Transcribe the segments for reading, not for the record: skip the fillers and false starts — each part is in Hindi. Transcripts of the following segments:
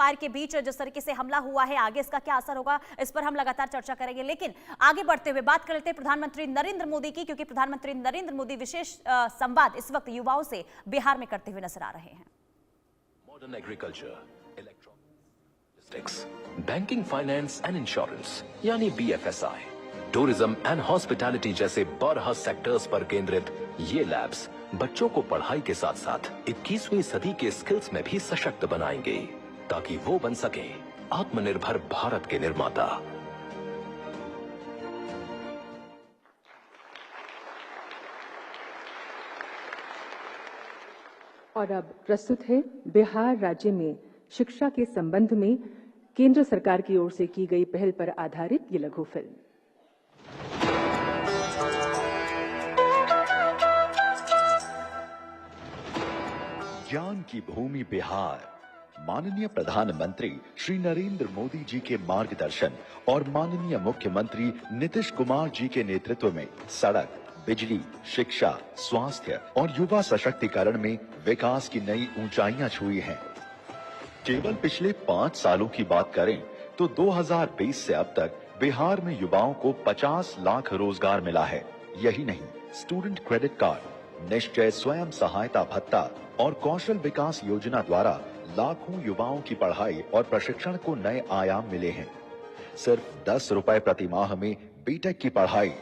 एम्पायर के बीच जिस तरीके से हमला हुआ है, आगे इसका क्या असर होगा, इस पर हम लगातार चर्चा करेंगे। लेकिन आगे बढ़ते हुए बात कर लेते हैं प्रधानमंत्री नरेंद्र मोदी की, क्योंकि प्रधानमंत्री नरेंद्र मोदी विशेष संवाद इस वक्त युवाओं से बिहार में करते हुए नजर आ रहे हैं। Modern agriculture, electronics, banking, finance and insurance यानी BFSI, टूरिज्म एंड हॉस्पिटैलिटी जैसे 12 सेक्टर्स पर केंद्रित ये लैब्स बच्चों को पढ़ाई के साथ साथ 21वीं सदी के स्किल्स में भी सशक्त बनाएंगे, ताकि वो बन सके आत्मनिर्भर भारत के निर्माता। और अब प्रस्तुत है बिहार राज्य में शिक्षा के संबंध में केंद्र सरकार की ओर से की गई पहल पर आधारित ये लघु फिल्म। ज्ञान की भूमि बिहार, माननीय प्रधानमंत्री श्री नरेंद्र मोदी जी के मार्गदर्शन और माननीय मुख्यमंत्री नीतीश कुमार जी के नेतृत्व में सड़क, बिजली, शिक्षा, स्वास्थ्य और युवा सशक्तिकरण में विकास की नई ऊंचाइयां छुई हैं। केवल पिछले 5 सालों की बात करें तो 2020 से अब तक बिहार में युवाओं को 50 लाख रोजगार मिला है। यही नहीं, स्टूडेंट क्रेडिट कार्ड, निश्चय स्वयं सहायता भत्ता और कौशल विकास योजना द्वारा लाखों युवाओं की पढ़ाई और प्रशिक्षण को नए आयाम मिले हैं। सिर्फ 10 रुपए प्रति माह में बीटेक की पढ़ाई,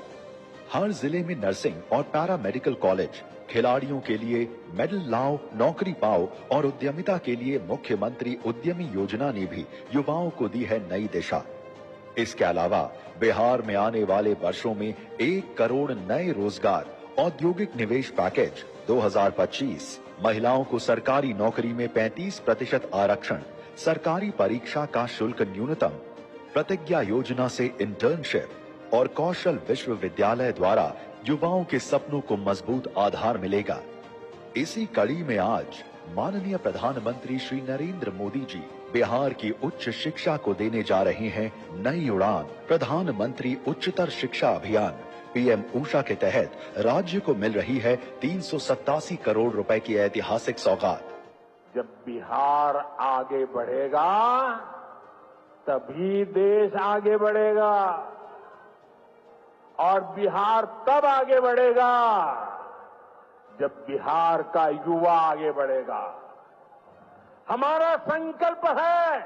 हर जिले में नर्सिंग और पैरा मेडिकल कॉलेज, खिलाड़ियों के लिए मेडल लाओ, नौकरी पाओ और उद्यमिता के लिए मुख्यमंत्री उद्यमी योजना ने भी युवाओं को दी है नई दिशा। इसके अलावा बिहार में आने वाले वर्षों में 1 करोड़ नए रोजगार, औद्योगिक निवेश पैकेज 2025, महिलाओं को सरकारी नौकरी में 35% आरक्षण, सरकारी परीक्षा का शुल्क न्यूनतम, प्रतिज्ञा योजना से इंटर्नशिप और कौशल विश्वविद्यालय द्वारा युवाओं के सपनों को मजबूत आधार मिलेगा। इसी कड़ी में आज माननीय प्रधानमंत्री श्री नरेंद्र मोदी जी बिहार की उच्च शिक्षा को देने जा रहे हैं नई उड़ान। प्रधानमंत्री उच्चतर शिक्षा अभियान PM ऊषा के तहत राज्य को मिल रही है 387 करोड़ रुपए की ऐतिहासिक सौगात। जब बिहार आगे बढ़ेगा तभी देश आगे बढ़ेगा, और बिहार तब आगे बढ़ेगा जब बिहार का युवा आगे बढ़ेगा। हमारा संकल्प है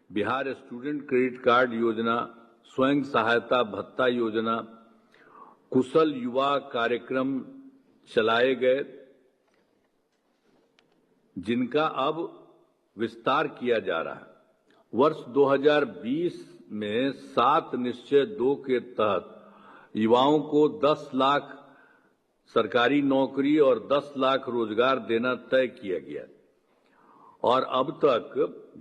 बिहार स्टूडेंट क्रेडिट कार्ड योजना, स्वयं सहायता भत्ता योजना, कुशल युवा कार्यक्रम चलाए गए, जिनका अब विस्तार किया जा रहा है। वर्ष 2020 में 7 निश्चय 2 के तहत युवाओं को 10 लाख सरकारी नौकरी और 10 लाख रोजगार देना तय किया गया, और अब तक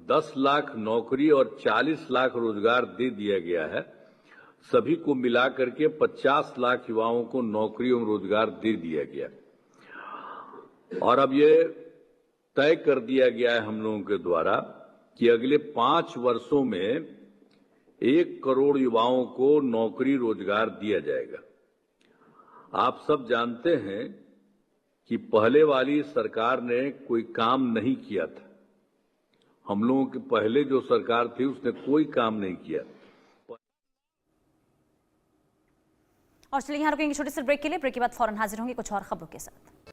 10 लाख नौकरी और 40 लाख रोजगार दे दिया गया है। सभी को मिलाकर के 50 लाख युवाओं को नौकरी और रोजगार दे दिया गया, और अब ये तय कर दिया गया है हम लोगों के द्वारा कि अगले 5 वर्षों में 1 करोड़ युवाओं को नौकरी रोजगार दिया जाएगा। आप सब जानते हैं कि पहले वाली सरकार ने कोई काम नहीं किया था। हम लोगों के पहले जो सरकार थी उसने कोई काम नहीं किया। और चलिए यहाँ रुकेंगे छोटे से ब्रेक के लिए। ब्रेक के बाद फौरन हाजिर होंगे कुछ और खबरों के साथ।